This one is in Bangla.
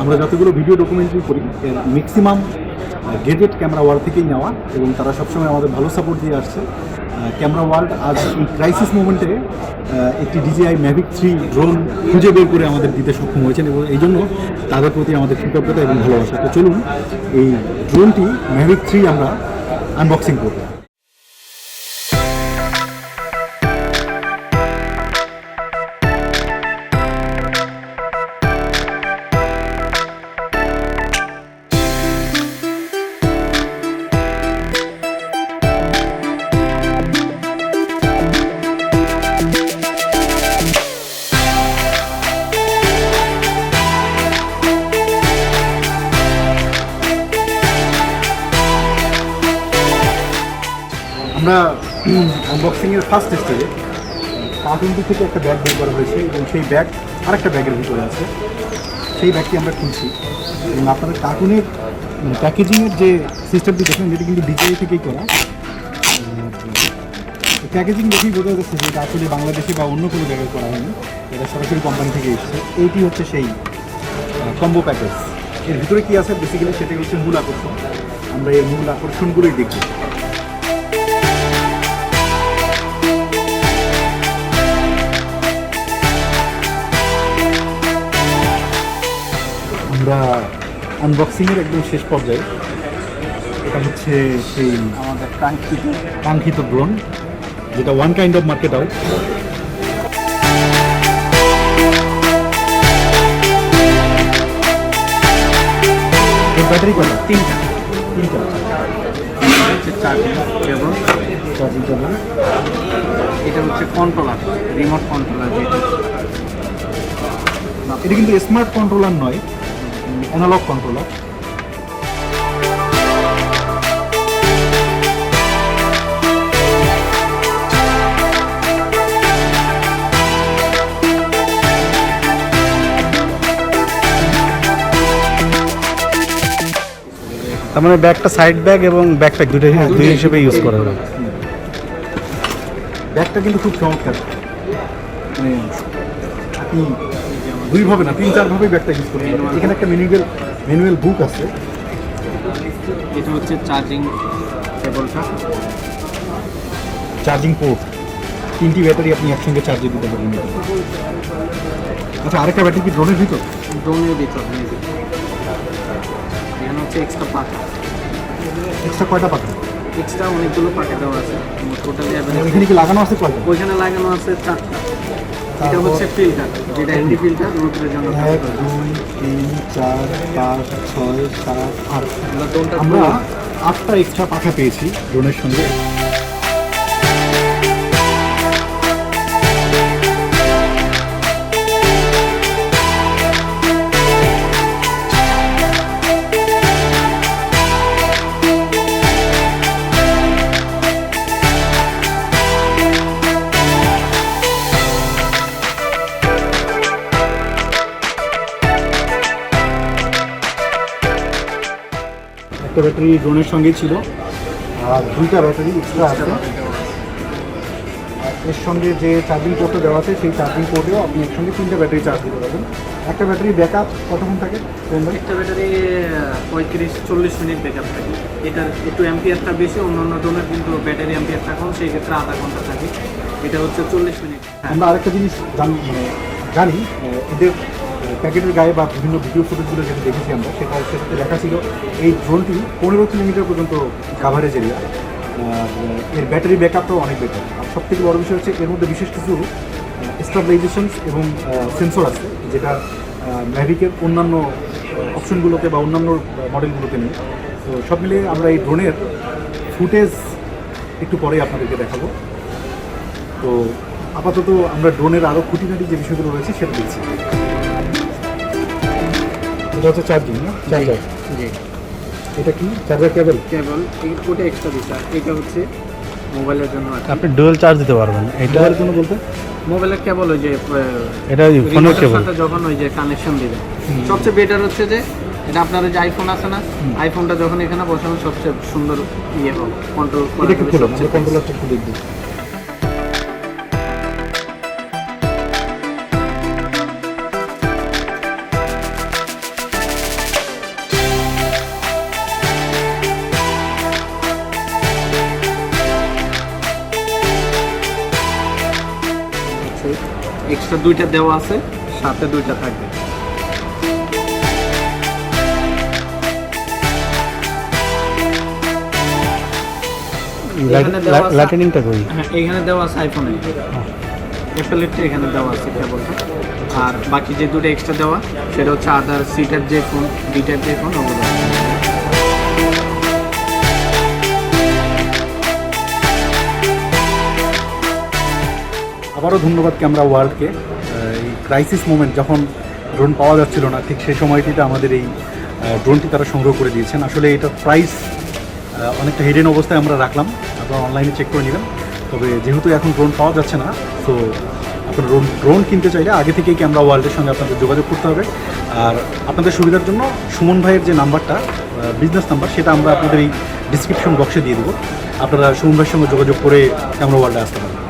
আমরা যতগুলো ভিডিও ডকুমেন্টারি করি এর ম্যাক্সিমাম গেজেট ক্যামেরা ওয়ার্ল্ড থেকেই নেওয়া, এবং তারা সবসময় আমাদের ভালো সাপোর্ট দিয়ে আসছে। ক্যামেরা ওয়ার্ল্ড আজ এই ক্রাইসিস মোমেন্টে একটি DJI MAVIC 3 ড্রোন খুঁজে বের করে আমাদের দিতে সক্ষম হয়েছেন, এবং এই জন্য তাদের প্রতি আমাদের কৃতজ্ঞতা এবং ভালোবাসা। তো চলুন এই ড্রোনটি MAVIC 3 আমরা আনবক্সিং করব। আমরা আনবক্সিংয়ের ফার্স্ট স্টেজে কার্টুনটি থেকে একটা ব্যাগ বের করা হয়েছে, এবং সেই ব্যাগ আরেকটা ব্যাগের ভিতরে আছে। সেই ব্যাগটি আমরা খুলছি, এবং আপনাদের কার্টুনের প্যাকেজিংয়ের যে সিস্টেমটি দেখেন, যেটি কিন্তু DJI থেকেই করা। প্যাকেজিং দেখেই বোঝা যাচ্ছে যে এটা আসলে বাংলাদেশে বা অন্য কোনো জায়গায় করা হয়নি, এটা সরাসরি কোম্পানি থেকে এসেছে। এইটি হচ্ছে সেই কম্বো প্যাকেজ। এর ভিতরে কী আছে বেসিক্যালি সেটাই হচ্ছে মূল আকর্ষণ। আমরা এই মূল আকর্ষণগুলোই দেখব। আমরা আনবক্সিংয়ের একদম শেষ পর্যায়ে, এটা হচ্ছে সেই আমাদের কাঙ্ক্ষিত ড্রোন, যেটা one kind of market out. Battery কত? তিনটা হচ্ছে চার্জিং কেবল। এটা হচ্ছে কন্ট্রোলার, রিমোট কন্ট্রোলার। এটা কিন্তু স্মার্ট কন্ট্রোলার নয়, অ্যানালগ কন্ট্রোলার। তার মানে ব্যাগটা সাইড ব্যাগ এবং ব্যাকপ্যাক দুই হিসেবে ইউজ করা হবে। ব্যাগটা কিন্তু খুব চমৎকার, মানে আপনি দুইভাবে না 3-4 ব্যাগটা ইউজ করতে পারেন। এখানে একটা ম্যানুয়াল বুক আছে। এটা হচ্ছে চার্জিং কেবলটা, চার্জিং পোর্ট, 3টি ব্যাটারি আপনি একসঙ্গে চার্জে দিতে পারেন। আচ্ছা, আরেকটা ব্যাটারি কি ড্রোনের ভিতর? ড্রোনের ভিতর এখানে হচ্ছে এক্সট্রা পাখা। এক্সট্রা কয়টা পাখা? এক্সট্রা অনেকগুলো পাখা দেওয়া আছে, টোটালি এখানে কি লাগানো আছে কয়টা? ওইখানে লাগানো আছে 4টা। এটা হচ্ছে ফিল্টার, যেটা এন্টি ফিল্টার রুটের জন্য। 1 2 3 4 5 6 7 8। আমরা 8টা এক্সট্রা পাখা পেয়েছি ড্রোনের সঙ্গে। একটা ব্যাটারি ড্রোনের সঙ্গেই ছিল, আর 2টা ব্যাটারি এক্সট্রা আছে। আর এর সঙ্গে যে চার্জিং পোর্টটা দেওয়া আছে, সেই চার্জিং পোর্টেও আপনি একসঙ্গে 3টা ব্যাটারি চার্জ দিতে পারবেন। একটা ব্যাটারি ব্যাকআপ কতক্ষণ থাকে? একটা ব্যাটারি 35-40 মিনিট ব্যাকআপ থাকে। এটার একটু অ্যাম্পিয়ারটা বেশি, অন্যান্য ড্রোনের কিন্তু ব্যাটারি অ্যাম্পিয়ারটা কম, সেই ক্ষেত্রে আধা ঘন্টা থাকে। এটা হচ্ছে 40 মিনিট। আমরা আরেকটা জিনিস জানি, এদের প্যাকেটের গায়ে বা বিভিন্ন ভিডিও ফুটেজগুলো যেটা দেখেছি আমরা, সেটাতে দেখা ছিল এই ড্রোনটি 15 কিলোমিটার পর্যন্ত কাভারেজ এরিয়া। এর ব্যাটারি ব্যাকআপটাও অনেক বেটার। আর সবথেকে বড় বিষয় হচ্ছে এর মধ্যে বিশেষ কিছু স্টেবিলাইজেশনস এবং সেন্সর আছে, যেটা ম্যাভিকের অন্যান্য অপশনগুলোতে বা অন্যান্য মডেলগুলোতে নেই। তো সব মিলিয়ে আমরা এই ড্রোনের ফুটেজ একটু পরেই আপনাদেরকে দেখাবো। তো আপাতত আমরা ড্রোনের আরও খুঁটিনাটি যে বিষয়গুলো রয়েছে সেটা দেখছি। এটা হচ্ছে চার্জিং, না? চার্জার। জি। এটা কি চার্জার? কেবল এই কোটা এক্সট্রা দিচ্ছে। এটা হচ্ছে মোবাইলের জন্য। আপনি ডুয়াল চার্জ দিতে পারবেন। এটার জন্য বলতে মোবাইলের কেবল, ওই যে এটা ফোনের কেবল, যখন ওই যে কানেকশন দিবে সবচেয়ে বেটার হচ্ছে যে এটা আপনার যে আইফোন আছে না, আইফোনটা যখন এখানে বসানো সবচেয়ে সুন্দর ইয়ে হবে, কন্ট্রোল কন্ট্রোলারটা একটু দেখবো। এক্সট্রা 2টা দেওয়া আছে, সাথে 2টা থাকবে। লাইটেনিংটা কই? হ্যাঁ, এখানে দেওয়া আছে আইফোনে, অ্যাপেলেরটা এখানে দেওয়া আছে কেবলটা। আর বাকি যে 2টা এক্সট্রা দেওয়া সেটা হচ্ছে আদার সিটার যে ফোন, বিটার যে ফোন, ওগুলো। আবারও ধন্যবাদ ক্যামেরা ওয়ার্ল্ডকে। এই ক্রাইসিস মোমেন্ট যখন ড্রোন পাওয়া যাচ্ছিল না, ঠিক সেই সময়টিতে আমাদের এই ড্রোনটি তারা সংগ্রহ করে দিয়েছেন। আসলে এটার প্রাইস অনেকটা হিডেন অবস্থায় আমরা রাখলাম, আপনারা অনলাইনে চেক করে নেবেন। তবে যেহেতু এখন ড্রোন পাওয়া যাচ্ছে না, তো আপনার ড্রোন কিনতে চাইলে আগে থেকেই ক্যামেরা ওয়ার্ল্ডের সঙ্গে আপনাদের যোগাযোগ করতে হবে। আর আপনাদের সুবিধার জন্য সুমন ভাইয়ের যে নাম্বারটা, বিজনেস নাম্বার, সেটা আমরা আপনাদের এই ডিসক্রিপশন বক্সে দিয়ে দেবো। আপনারা সুমন ভাইয়ের সঙ্গে যোগাযোগ করে ক্যামেরা ওয়ার্ল্ডে আসতে পারেন।